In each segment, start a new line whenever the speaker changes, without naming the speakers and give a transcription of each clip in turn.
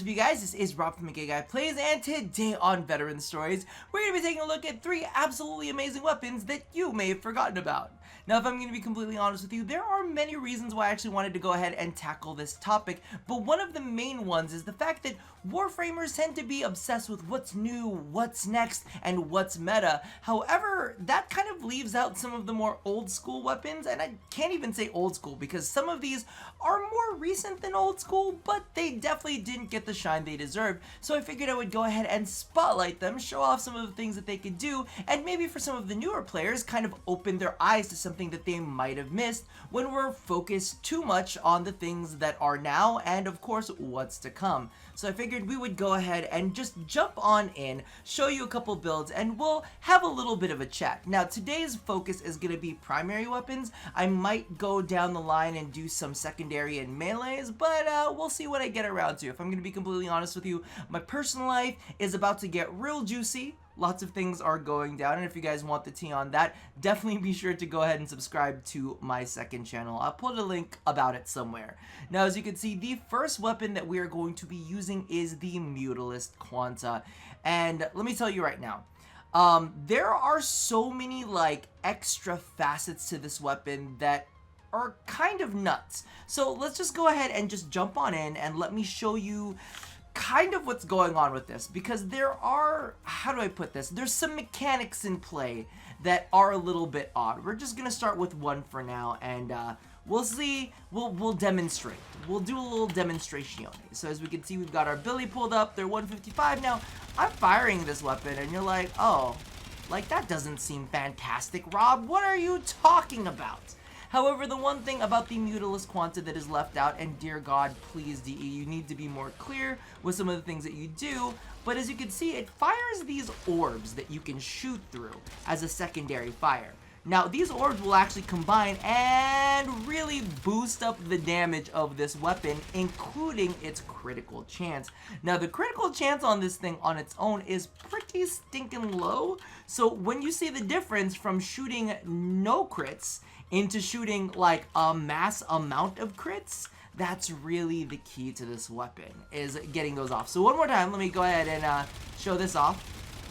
up, you guys? This is Rob from The Gay Guy Plays, and today on Veteran Stories, we're going to be taking a look at 3 absolutely amazing weapons that you may have forgotten about. Now, if I'm going to be completely honest with you, there are many reasons why I actually wanted to go ahead and tackle this topic, but one of the main ones is the fact that Warframers tend to be obsessed with what's new, what's next, and what's meta. However, that kind of leaves out some of the more old school weapons, and I can't even say old school because some of these are more recent than old school, but they definitely didn't get the shine they deserved. So I figured I would go ahead and spotlight them, show off some of the things that they could do, and maybe for some of the newer players, kind of open their eyes to something that they might have missed when we're focused too much on the things that are now and of course what's to come. So I figured we would go ahead and just jump on in, show you a couple builds, and we'll have a little bit of a chat. Now today's focus is going to be primary weapons. I might go down the line and do some secondary and melees, but we'll see what I get around to. If I'm going to be completely honest with you, my personal life is about to get real juicy. Lots of things are going down, and if you guys want the tea on that, definitely be sure to go ahead and subscribe to my second channel. I'll put a link about it somewhere. Now, as you can see, the first weapon that we are going to be using is the Mutalist Quanta, and let me tell you right now, there are so many like extra facets to this weapon that are kind of nuts. So let's just go ahead and just jump on in and let me show you kind of what's going on with this, because there are, how do I put this, there's some mechanics in play that are a little bit odd. We're just gonna start with one for now, and we'll see, we'll demonstrate. We'll do a little demonstration. So as we can see, we've got our Billy pulled up. They're 155. Now I'm firing this weapon and you're like, oh, like that doesn't seem fantastic, Rob. What are you talking about? However, the one thing about the Mutalist Quanta that is left out, and dear God, please DE, you need to be more clear with some of the things that you do, but as you can see, it fires these orbs that you can shoot through as a secondary fire. Now, these orbs will actually combine and really boost up the damage of this weapon, including its critical chance. Now, the critical chance on this thing on its own is pretty stinking low, so when you see the difference from shooting no crits into shooting like a mass amount of crits, that's really the key to this weapon, is getting those off. So one more time, let me go ahead and show this off.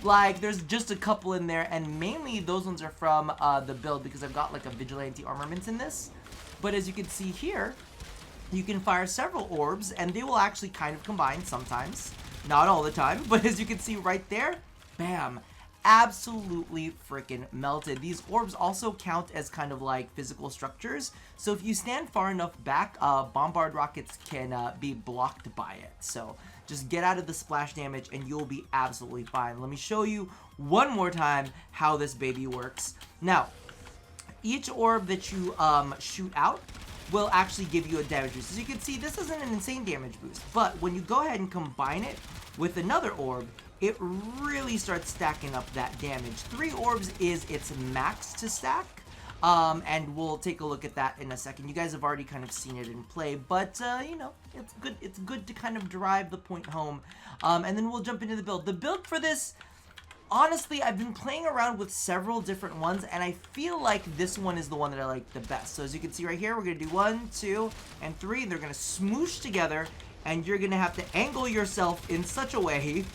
Like, there's just a couple in there, and mainly those ones are from the build because I've got like a vigilante armaments in this. But as you can see here, you can fire several orbs and they will actually kind of combine sometimes, not all the time, but as you can see right there, bam, absolutely freaking melted. These orbs also count as kind of like physical structures, so if you stand far enough back, bombard rockets can be blocked by it. So just get out of the splash damage and you'll be absolutely fine. Let me show you one more time how this baby works. Now, each orb that you shoot out will actually give you a damage boost. As you can see, this isn't an insane damage boost, but when you go ahead and combine it with another orb, it really starts stacking up that damage. 3 orbs is its max to stack, and we'll take a look at that in a second. You guys have already kind of seen it in play, but you know, it's good to kind of drive the point home. And then we'll jump into the build. The build for this, honestly, I've been playing around with several different ones, and I feel like this one is the one that I like the best. So as you can see right here, we're gonna do 1, 2, and 3. They're gonna smoosh together, and you're gonna have to angle yourself in such a way.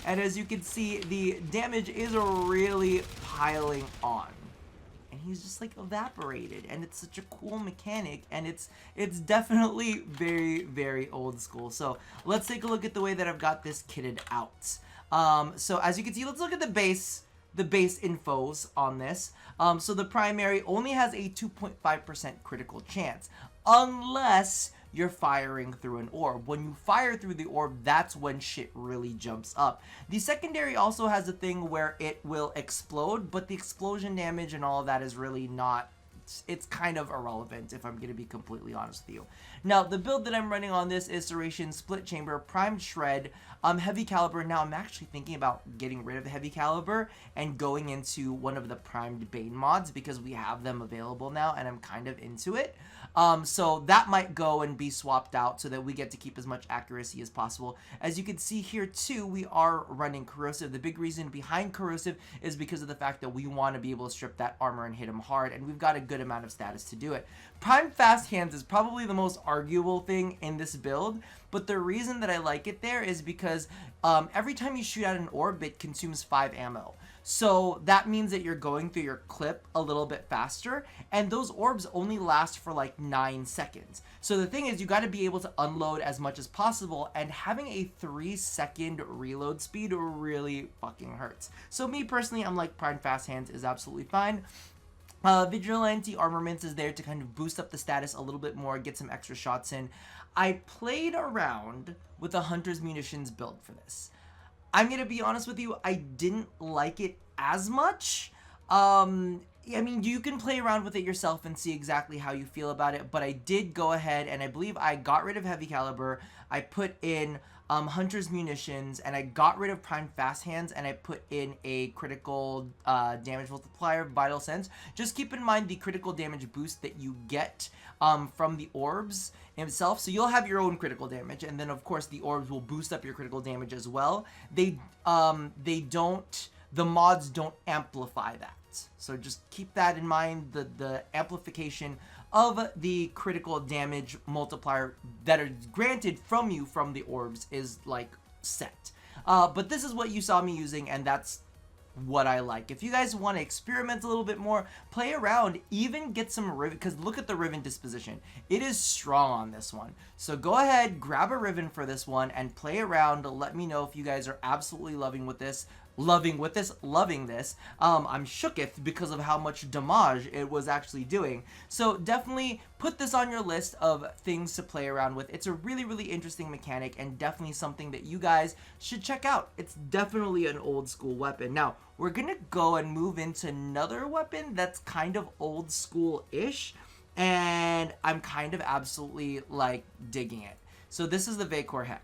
And as you can see, the damage is really piling on. And he's just like evaporated. And it's such a cool mechanic. And it's definitely very, very old school. So let's take a look at the way that I've got this kitted out. So as you can see, let's look at the base infos on this. So the primary only has a 2.5% critical chance. Unless you're firing through an orb. When you fire through the orb, that's when shit really jumps up. The secondary also has a thing where it will explode, but the explosion damage and all of that is really not, it's kind of irrelevant if I'm going to be completely honest with you. Now, the build that I'm running on this is Serration Split Chamber, Primed Shred, Heavy Caliber. Now, I'm actually thinking about getting rid of Heavy Caliber and going into one of the Primed Bane mods because we have them available now and I'm kind of into it. So that might go and be swapped out so that we get to keep as much accuracy as possible. As you can see here too, we are running corrosive. The big reason behind corrosive is because of the fact that we want to be able to strip that armor and hit him hard, and we've got a good amount of status to do it. Prime fast hands is probably the most arguable thing in this build, but the reason that I like it there is because every time you shoot out an orb, it consumes 5 ammo. So that means that you're going through your clip a little bit faster, and those orbs only last for like 9 seconds. So the thing is, you got to be able to unload as much as possible, and having a 3-second reload speed really fucking hurts. So me personally, I'm like, Prime fast hands is absolutely fine. Vigilante Armaments is there to kind of boost up the status a little bit more, get some extra shots in. I played around with a Hunter's Munitions build for this. I'm going to be honest with you, I didn't like it as much. I mean, you can play around with it yourself and see exactly how you feel about it, but I did go ahead and I believe I got rid of Heavy Caliber, I put in Hunter's Munitions, and I got rid of Prime Fast Hands, and I put in a critical damage multiplier, Vital Sense. Just keep in mind the critical damage boost that you get from the orbs himself. So you'll have your own critical damage, and then of course the orbs will boost up your critical damage as well. The mods don't amplify that. So just keep that in mind. The amplification of the critical damage multiplier that are granted from you from the orbs is like set. But this is what you saw me using, and that's what I like. If you guys want to experiment a little bit more, play around, even get some riven, because look at the riven disposition. It is strong on this one. So go ahead, grab a riven for this one and play around. Let me know if you guys are absolutely loving this. I'm shooketh because of how much damage it was actually doing. So definitely put this on your list of things to play around with. It's a really, really interesting mechanic, and definitely something that you guys should check out. It's definitely an old school weapon. Now, we're gonna go and move into another weapon that's kind of old school-ish, and I'm kind of absolutely like digging it. So this is the Vacor Heck.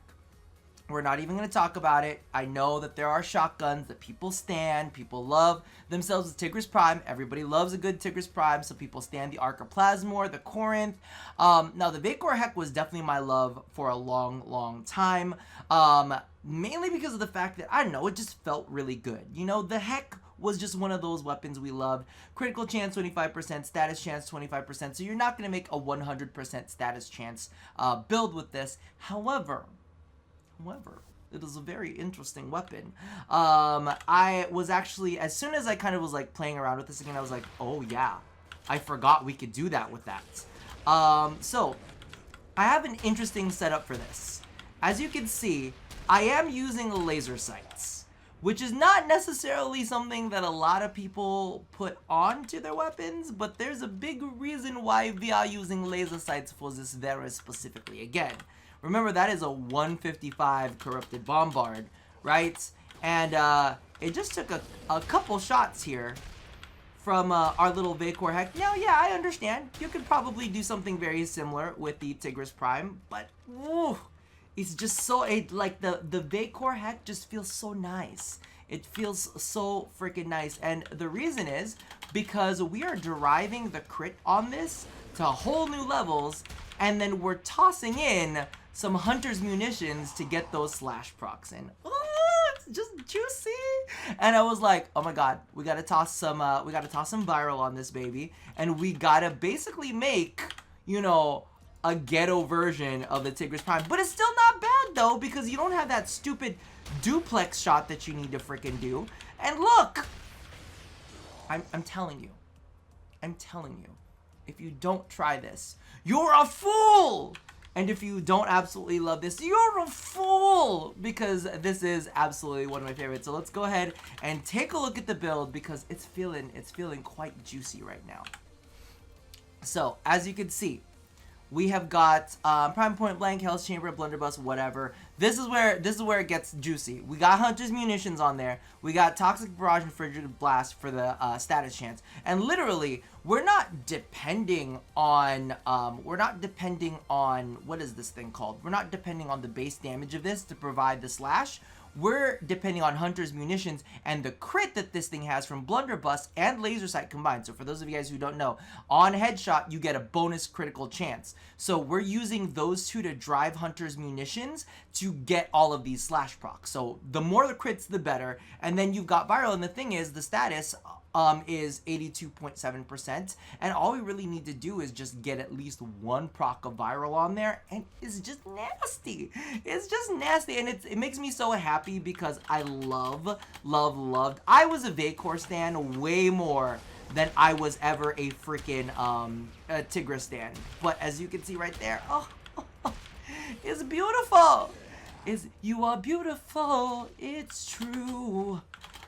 We're not even going to talk about it. I know that there are shotguns that people stand. People love themselves with Tigris Prime. Everybody loves a good Tigris Prime, so people stand the Arca Plasmor, the Corinth. Now, the Vacor Heck was definitely my love for a long, long time. Mainly because of the fact that, I don't know, it just felt really good. You know, the Heck was just one of those weapons we loved. Critical chance 25%, status chance 25%, so you're not going to make a 100% status chance build with this. However, it is a very interesting weapon. I was actually, as soon as I kind of was like playing around with this again, I was like, oh yeah, I forgot we could do that with that. So I have an interesting setup for this. As you can see, I am using laser sights, which is not necessarily something that a lot of people put onto their weapons, but there's a big reason why we are using laser sights for this very specifically. Again, remember, that is a 155 corrupted bombard, right? And it just took a couple shots here from our little Vacor Heck. Now, yeah, I understand. You could probably do something very similar with the Tigris Prime, but woo, it's just so, like the Vacor Heck just feels so nice. It feels so freaking nice. And the reason is because we are deriving the crit on this to whole new levels, and then we're tossing in some Hunter's Munitions to get those slash procs in. Oh, it's just juicy. And I was like, oh my god, we gotta toss some viral on this baby, and we gotta basically make, you know, a ghetto version of the Tigris Prime. But it's still not bad though, because you don't have that stupid duplex shot that you need to freaking do. And look, I'm telling you, if you don't try this, you're a fool! And if you don't absolutely love this, you're a fool! Because this is absolutely one of my favorites. So let's go ahead and take a look at the build, because it's feeling quite juicy right now. So, as you can see, we have got Prime Point Blank, Hell's Chamber, Blunderbuss, whatever. This is where it gets juicy. We got Hunter's Munitions on there. We got Toxic Barrage and Frigid Blast for the status chance. And literally, we're not depending on what is this thing called? We're not depending on the base damage of this to provide the slash. we're depending on Hunter's munitions and the crit that this thing has from blunderbuss and laser sight combined. So for those of you guys who don't know, on headshot you get a bonus critical chance. So we're using those two to drive Hunter's munitions to get all of these slash procs. So the more the crits, the better. And then you've got viral, and the thing is, the status is 82.7%, and all we really need to do is just get at least one proc of viral on there, and it's just nasty. It's just nasty, and it makes me so happy because I loved. I was a Vacor stan way more than I was ever a freaking Tigra stan. But as you can see right there, it's beautiful. You are beautiful. It's true.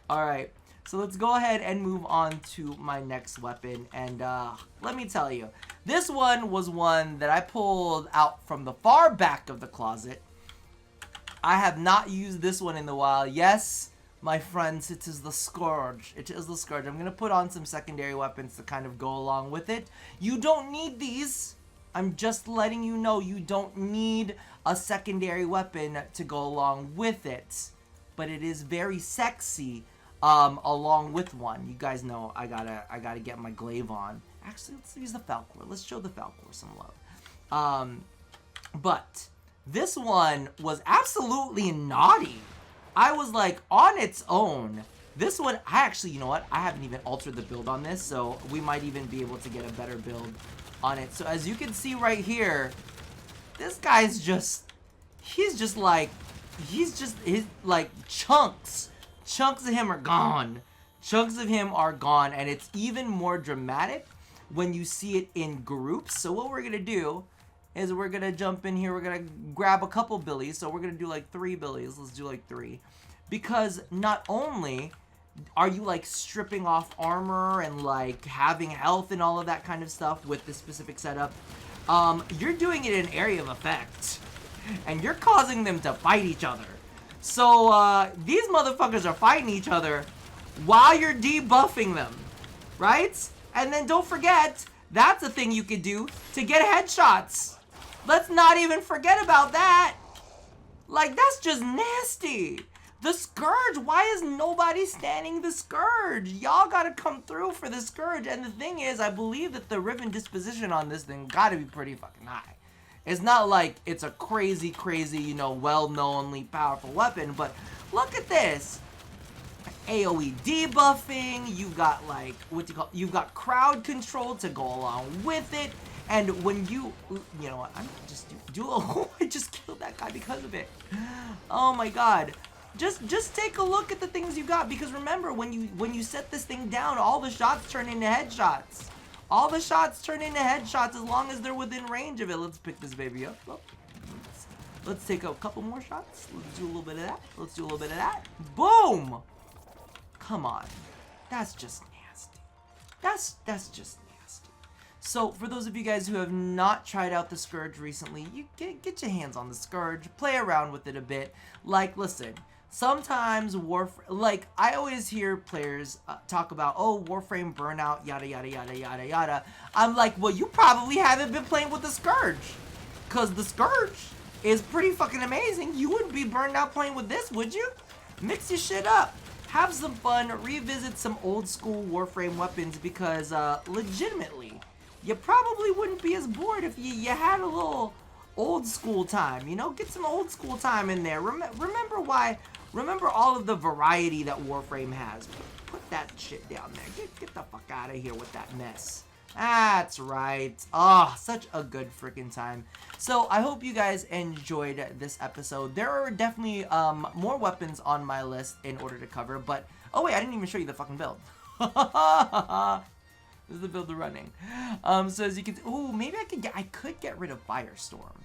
All right. So let's go ahead and move on to my next weapon, and let me tell you, this one was one that I pulled out from the far back of the closet. I have not used this one in a while. Yes, my friends, it is the Scourge. It is the Scourge. I'm going to put on some secondary weapons to kind of go along with it. You don't need these. I'm just letting you know you don't need a secondary weapon to go along with it, but it is very sexy. Along with one. You guys know I gotta get my glaive on. Actually, let's use the Falcor. Let's show the Falcor some love. But this one was absolutely naughty. I was like, on its own, this one, you know what? I haven't even altered the build on this, so we might even be able to get a better build on it. So as you can see right here, this guy's he's like chunks. Chunks of him are gone. Chunks of him are gone, and it's even more dramatic when you see it in groups. So what we're gonna do is we're gonna jump in here. We're gonna grab a couple billies. So we're gonna do like 3 billies. Let's do like 3, because not only are you like stripping off armor and like having health and all of that kind of stuff with this specific setup, you're doing it in area of effect, and you're causing them to fight each other. So, these motherfuckers are fighting each other while you're debuffing them, right? And then don't forget, that's a thing you could do to get headshots. Let's not even forget about that. Like, that's just nasty. The Scourge, why is nobody standing the Scourge? Y'all gotta come through for the Scourge. And the thing is, I believe that the Riven disposition on this thing gotta be pretty fucking high. It's not like it's a crazy, you know, well-knownly powerful weapon, but look at this. AoE debuffing, you got like, you've got crowd control to go along with it, and when you know what, I'm just I just killed that guy because of it. Oh my god. Just take a look at the things you got, because remember, when you set this thing down, all the shots turn into headshots. All the shots turn into headshots as long as they're within range of it. Let's pick this baby up. Oh, let's take a couple more shots. Let's do a little bit of that. Let's do a little bit of that. Boom! Come on. That's just nasty. That's just nasty. So, for those of you guys who have not tried out the Scourge recently, you get your hands on the Scourge. Play around with it a bit. Like, listen. Sometimes like I always hear players talk about, oh, Warframe burnout, yada yada yada yada yada. I'm like, well, you probably haven't been playing with the Scourge, cause the Scourge is pretty fucking amazing. You wouldn't be burned out playing with this, would you? Mix your shit up, have some fun, revisit some old school Warframe weapons, because legitimately, you probably wouldn't be as bored if you had a little old school time. You know, get some old school time in there. Remember all of the variety that Warframe has. Put that shit down there. Get the fuck out of here with that mess. That's right. Oh, such a good freaking time. So I hope you guys enjoyed this episode. There are definitely more weapons on my list in order to cover, but oh wait, I didn't even show you the fucking build. This is the build we're running. So as you can, maybe I could get rid of Firestorm.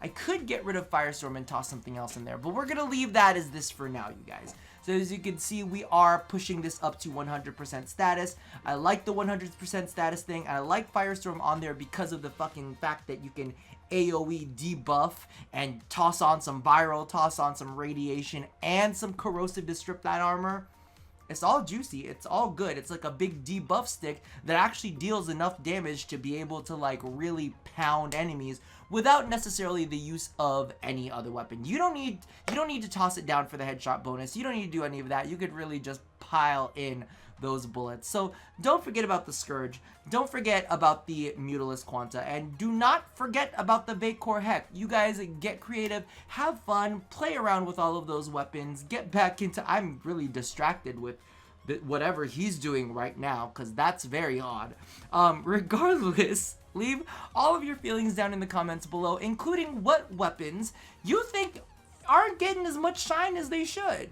I could get rid of Firestorm and toss something else in there, but we're gonna leave that as this for now, you guys. So as you can see, we are pushing this up to 100% status. I like the 100% status thing, and I like Firestorm on there because of the fucking fact that you can AoE debuff and toss on some viral, toss on some radiation, and some corrosive to strip that armor. It's all juicy. It's all good. It's like a big debuff stick that actually deals enough damage to be able to like really pound enemies without necessarily the use of any other weapon. You don't need to toss it down for the headshot bonus. You don't need to do any of that. You could really just pile in those bullets. So don't forget about the Scourge. Don't forget about the Mutalisk Quanta. And do not forget about the Vacore Heck. You guys get creative, have fun, play around with all of those weapons, get back into... I'm really distracted with whatever he's doing right now, because that's very odd. Regardless, leave all of your feelings down in the comments below, including what weapons you think aren't getting as much shine as they should.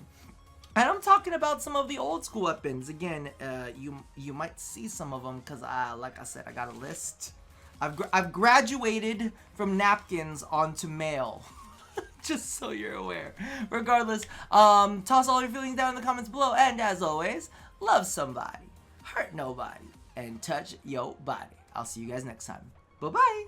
And I'm talking about some of the old school weapons. Again, you might see some of them because, like I said, I got a list. I've graduated from napkins onto mail. Just so you're aware. Regardless, toss all your feelings down in the comments below. And as always, love somebody, hurt nobody, and touch your body. I'll see you guys next time. Bye-bye.